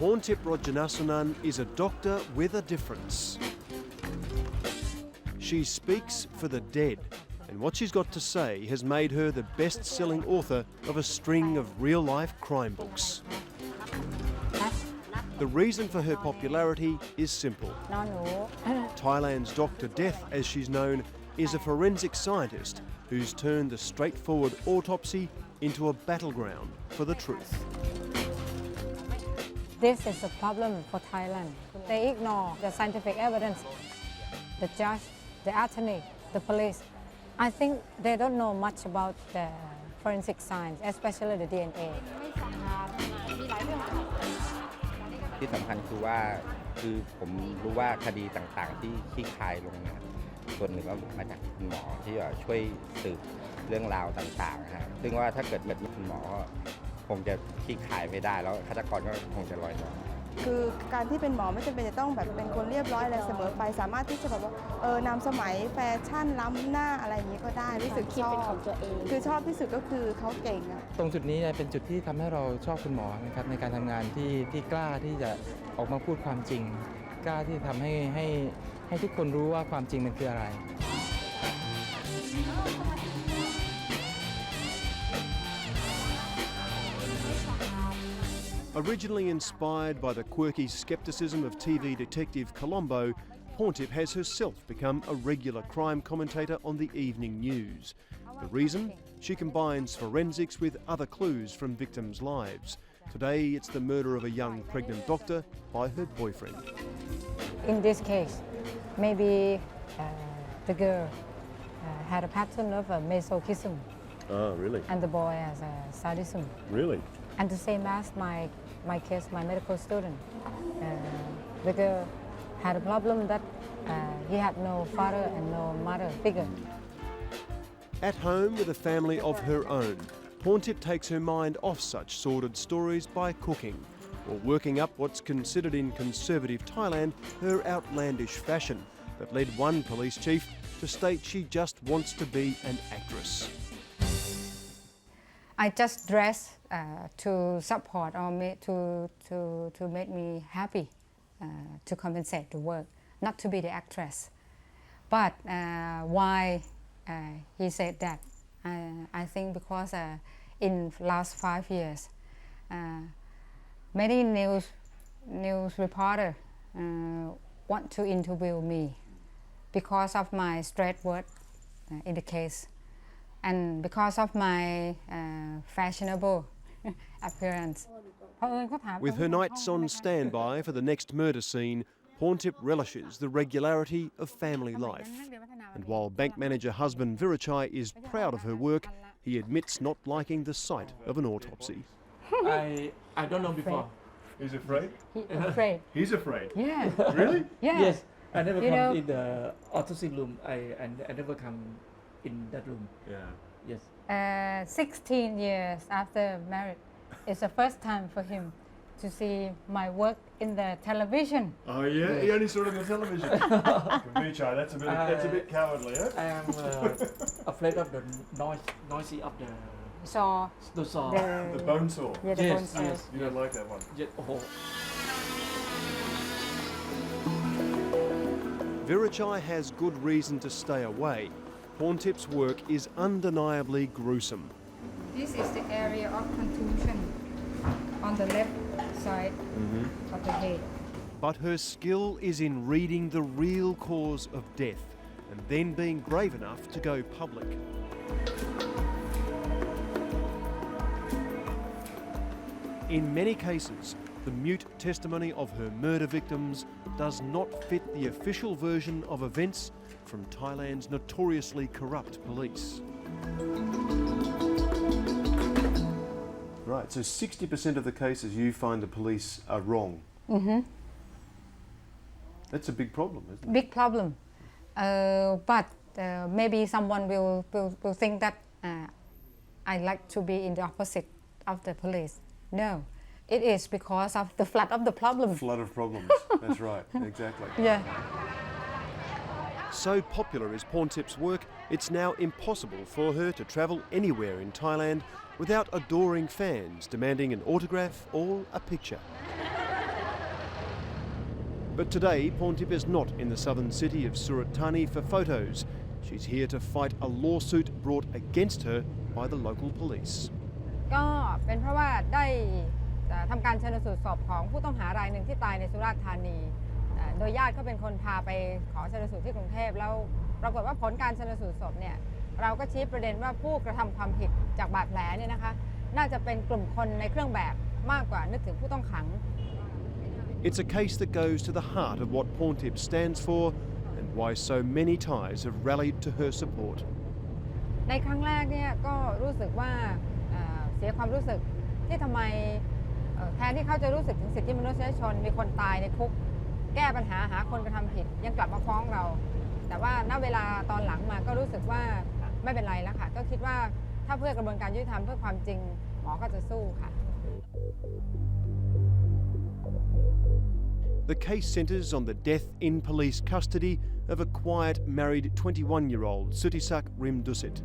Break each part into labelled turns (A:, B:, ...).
A: Porntip Rojansunan is a doctor with a difference. She speaks for the dead, and what she's got to say has made her the best-selling author of a string of real-life crime books. The reason for her popularity is simple. Thailand's Dr. Death, as she's known, is a forensic scientist who's turned the straightforward autopsy into a battleground for the truth.
B: This is a problem for Thailand. They ignore the scientific evidence. The judge, the attorney, the police. I think they don't know much about the forensic science, especially the DNA.
C: ที่สำคัญคือผมรู้ว่าคดีต่างๆที่คลี่คลายลงนะส่วนหนึ่งก็มาจากคุณหมอที่ช่วยสืบเรื่องราวต่างๆนะฮะซึ่งว่าถ้าเกิดแบบคุณหมอคงจะคลี่คลายไม่ได้แล้วฆาตกรก็คงจะลอยนวล
D: คือการที่เป็นหมอไม่จำเป็นจะต้องแบบเป็นคนเรียบร้อยอะไรเสมอไปสามารถที่จะแบบว่านำสมัยแฟชั่นล้ำหน้าอะไรอย่างนี้ก็ได้รู้สึกชอบคือชอบที่สุดก็คือเขาเก่งอะ
E: ตรงจุดนี้เป็นจุดที่ทำให้เราชอบคุณหมอนะครับในการทำงานที่กล้าที่จะออกมาพูดความจริงกล้าที่ทำให้ทุกคนรู้ว่าความจริงมันคืออะไร
A: Originally inspired by the quirky scepticism of TV detective Colombo, Porntip has herself become a regular crime commentator on the evening news. The reason? She combines forensics with other clues from victims' lives. Today it's the murder of a young pregnant doctor by her boyfriend.
B: In this case, maybe the girl had a pattern of masochism.
A: Oh, really?
B: And the boy has a sadism.
A: Really?
B: And the same as my case, my medical student. The girl had a problem that he had no father and no mother figure.
A: At home with a family of her own, Porntip takes her mind off such sordid stories by cooking, or working up what's considered in conservative Thailand her outlandish fashion that led one police chief to state she just wants to be an actress.
B: I just dress to support or to make me happy, to compensate the work, not to be the actress. But why he said that? I think because in last 5 years, many news reporters want to interview me because of my straight word in the case. And because of my fashionable appearance.
A: With her nights on standby for the next murder scene, Porntip relishes the regularity of family life. And while bank manager husband Virachai is proud of her work, he admits not liking the sight of an autopsy.
F: I don't know before.
A: He's afraid?
B: He's afraid.
A: He's afraid?
B: Yeah.
A: Really?
B: Yeah.
F: Yes, I never come in the autopsy room. I never come in that room.
A: Yeah.
F: Yes.
B: 16 years after marriage, it's the first time for him to see my work in the television.
A: Oh yeah, he only saw it on the television. Virachai, that's a bit cowardly, huh?
F: I am afraid of the noisy of the
B: Saw.
F: the saw.
A: The bone saw.
B: Yeah, the bone saw.
F: Yes.
A: You don't like that one?
F: Yes. Oh.
A: Virachai has good reason to stay away. Porntip's work is undeniably gruesome.
B: This is the area of contusion on the left side of the head.
A: But her skill is in reading the real cause of death and then being brave enough to go public. In many cases, the mute testimony of her murder victims does not fit the official version of events from Thailand's notoriously corrupt police. Right, so 60% of the cases you find the police are wrong. That's a big problem, isn't it?
B: Big problem. But maybe someone will think that I like to be in the opposite of the police. No, it is because of the flood of the problem.
A: Flood of problems, that's right, exactly.
B: Yeah.
A: So popular is Porntip's work, it's now impossible for her to travel anywhere in Thailand without adoring fans demanding an autograph or a picture. But today, Porntip is not in the southern city of Surat Thani for photos. She's here to fight a lawsuit brought against her by the local police.
B: ก็เป็นเพราะว่าได้ทำการชันสูตรศพของผู้ต้องหารายหนึ่งที่ตายในสุราษฎร์ธานีโดยญาติก็เป็นคนพาไปขอชันสูตรที่กรุงเทพแล้วปรากฏว่าผลการชันสูตรศพเนี่ยเราก็ชี้ประเด็นว่าผู้กระทำความผิดจากบาดแผลเนี่ยนะคะน่าจะเป็นกลุ่มคนในเครื่องแบบมากกว่านึกถึงผู้ต้องขัง
A: It's a case that goes to the heart of what Porntip stands for and why so many Thais have rallied to her support.
B: ในครั้งแรกเนี่ยก็รู้สึกว่าเสียความรู้สึกที่ทำไมแทนที่เขาจะรู้สึกถึงสิทธิมนุษยชนมีคนตายในคุกแก้ปัญหาหาคนกระทำผิดยังกลับมาฟ้องเรา แต่ว่าณเวลาตอนหลังมาก็รู้สึกว่าไม่เป็นไรแล้วค่ะก็คิดว่าถ้าเพื่อกระบวนการยุติธรรมเพื่อความจริงหมอก็จะสู้ค่ะ
A: The case centres on the death in police custody of a quiet married 21-year-old Sutisak Rimdusit.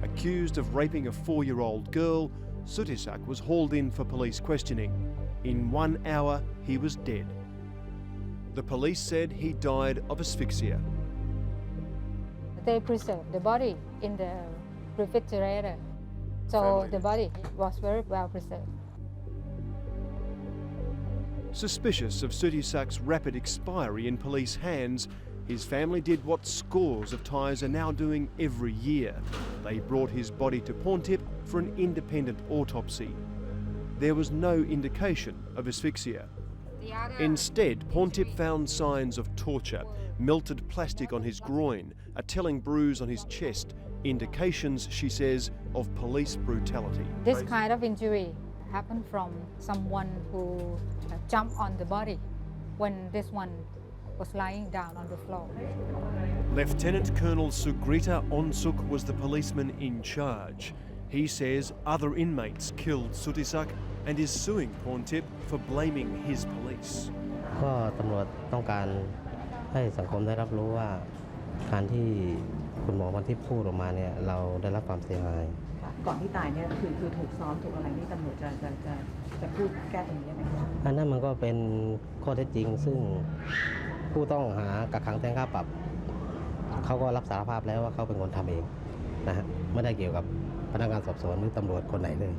A: Accused of raping a 4-year-old girl, Sutisak was hauled in for police questioning. In 1 hour, he was dead. The police said he died of asphyxia.
B: They preserved the body in the refrigerator, so the body was very well preserved.
A: Suspicious of Sutisak's rapid expiry in police hands, his family did what scores of Thais are now doing every year. They brought his body to Porntip for an independent autopsy. There was no indication of asphyxia. Instead, Porntip found signs of torture, melted plastic on his groin, a telling bruise on his chest, indications, she says, of police brutality.
B: This kind of injury happened from someone who jumped on the body when this one was lying down on the floor.
A: Lieutenant Colonel Sugrita Onsuk was the policeman in charge. He says other inmates killed Sutisak and is suing Porntip for blaming his police.
G: ก็ตำรวจต้องการให้สังคมได้รับรู้ว่าการที่คุณหมอวันที่พูดออกมาเนี่ยเราได้รับความเสียหาย
H: ก่อนที่ตายเนี่ยคือถูกซ้อมถูกอะไรนี่ตำรวจจะพูดแก้ตรงนี้ยังไงคะ
G: อันนั้นมันก็เป็นข้อเท็จจริงซึ่งผู้ต้องหากักขังแทนค่าปรับเขาก็รับสารภาพแล้วว่าเขาเป็นคนทำเองนะฮะไม่ได้เกี่ยวกับพนักงานสอบสวนหรือตำรวจคนไหนเลย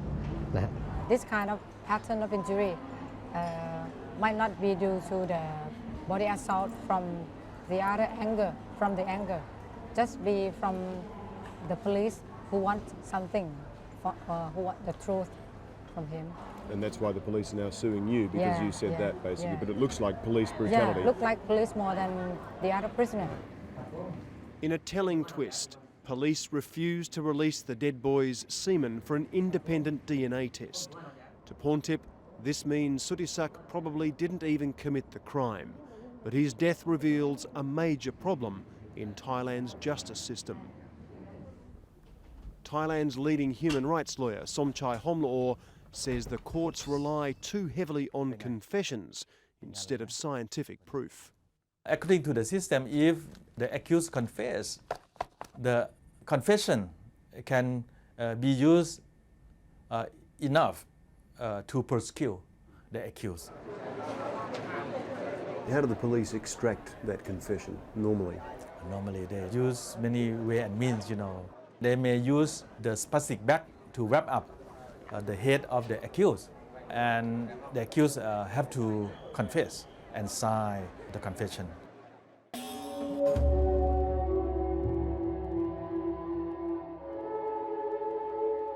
G: นะฮะ
B: This kind of pattern of injury might not be due to the body assault from the other anger, just be from the police who want something, who want the truth from him.
A: And that's why the police are now suing you, because you said that basically. But it looks like police brutality.
B: Yeah, look like police more than the other prisoner.
A: In a telling twist, police refused to release the dead boy's semen for an independent DNA test. To Porntip, this means Sutisak probably didn't even commit the crime. But his death reveals a major problem in Thailand's justice system. Thailand's leading human rights lawyer, Somchai Homlaor, says the courts rely too heavily on confessions instead of scientific proof.
I: According to the system, if the accused confess, the confession can be used enough to prosecute the accused.
A: How do the police extract that confession normally?
I: Normally they use many ways and means, They may use the plastic bag to wrap up the head of the accused, and the accused have to confess and sign the confession.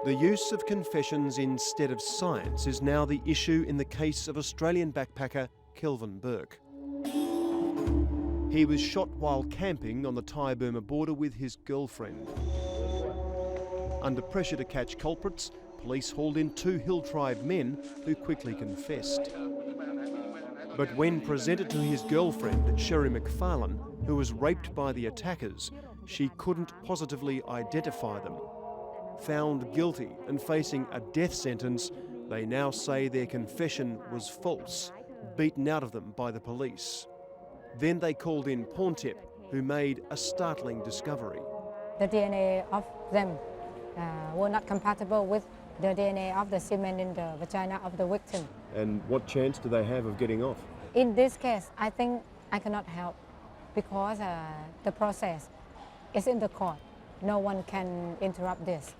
A: The use of confessions instead of science is now the issue in the case of Australian backpacker Kelvin Burke. He was shot while camping on the Thai-Burma border with his girlfriend. Under pressure to catch culprits, police hauled in 2 Hill Tribe men who quickly confessed. But when presented to his girlfriend, Sherry McFarlane, who was raped by the attackers, she couldn't positively identify them. Found guilty and facing a death sentence, they now say their confession was false, beaten out of them by the police. Then they called in Porntip, who made a startling discovery.
B: The DNA of them were not compatible with the DNA of the semen in the vagina of the victim.
A: And what chance do they have of getting off?
B: In this case, I think I cannot help because the process is in the court. No one can interrupt this.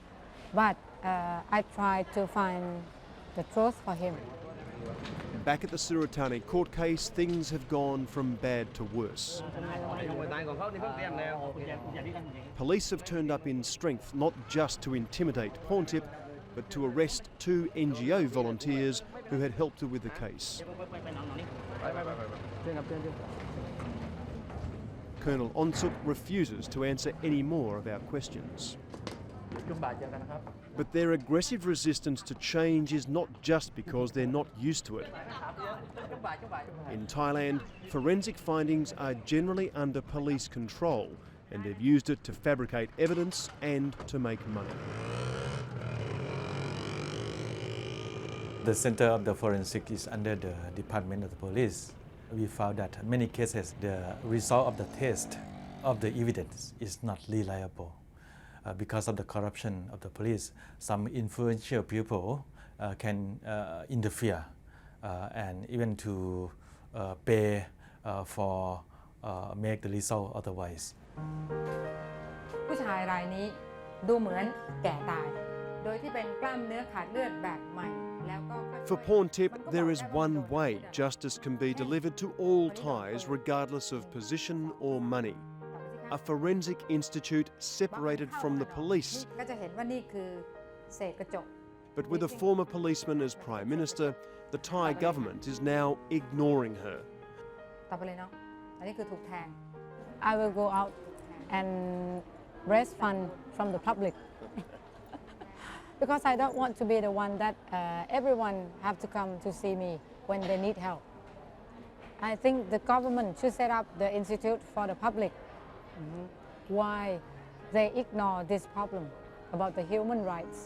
B: But I try to find the truth for him.
A: Back at the Siratani court case, things have gone from bad to worse. Police have turned up in strength not just to intimidate Porntip, but to arrest 2 NGO volunteers who had helped her with the case. Colonel Onsuk refuses to answer any more of our questions. But their aggressive resistance to change is not just because they're not used to it. In Thailand, forensic findings are generally under police control, and they've used it to fabricate evidence and to make money.
I: The center of the forensic is under the Department of the Police. We found that in many cases the result of the test of the evidence is not reliable. Because of the corruption of the police, some influential people can interfere and even to pay for make the result otherwise.
B: ผู้ชายรายนี้ดูเหมือนแก่ตายโดยที่เป็นกล้ามเนื้อขาดเลือดแบบใหม่แล้วก็
A: For Porntip, there is one way justice can be delivered to all Thais regardless of position or money. A forensic institute separated from the police.
B: ก็จะเห็นว่านี่คือเศษกระจก
A: But with a former policeman as Prime Minister, the Thai government is now ignoring her.
B: ต่อไปเลยเนาะอันนี้คือถูกแทง I will go out and raise fund from the public because I don't want to be the one that everyone have to come to see me when they need help. I think the government should set up the institute for the public. Why they ignore this problem about the human rights.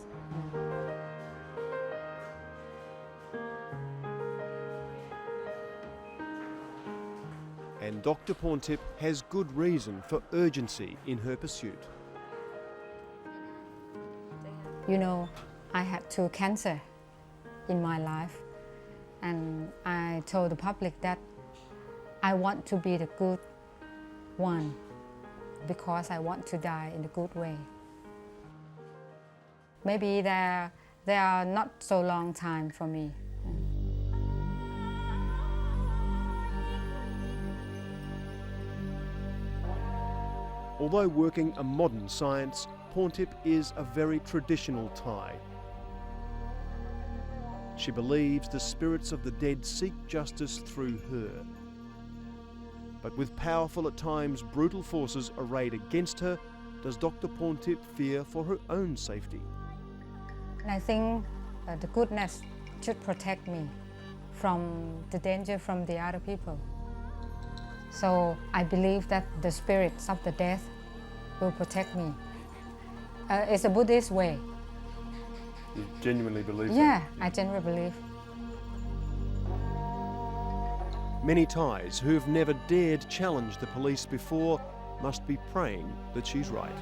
A: And Dr. Porntip has good reason for urgency in her pursuit.
B: You know, I had 2 cancer in my life, and I told the public that I want to be the good one because I want to die in a good way. Maybe there are not so long time for me.
A: Although working a modern science, Porntip is a very traditional Thai. She believes the spirits of the dead seek justice through her. But with powerful, at times brutal forces arrayed against her, does Dr. Porntip fear for her own safety?
B: And I think the goodness should protect me from the danger from the other people. So I believe that the spirits of the death will protect me. It's a Buddhist way.
A: You genuinely believe that?
B: Yeah, I genuinely believe.
A: Many Thais who have never dared challenge the police before must be praying that she's right.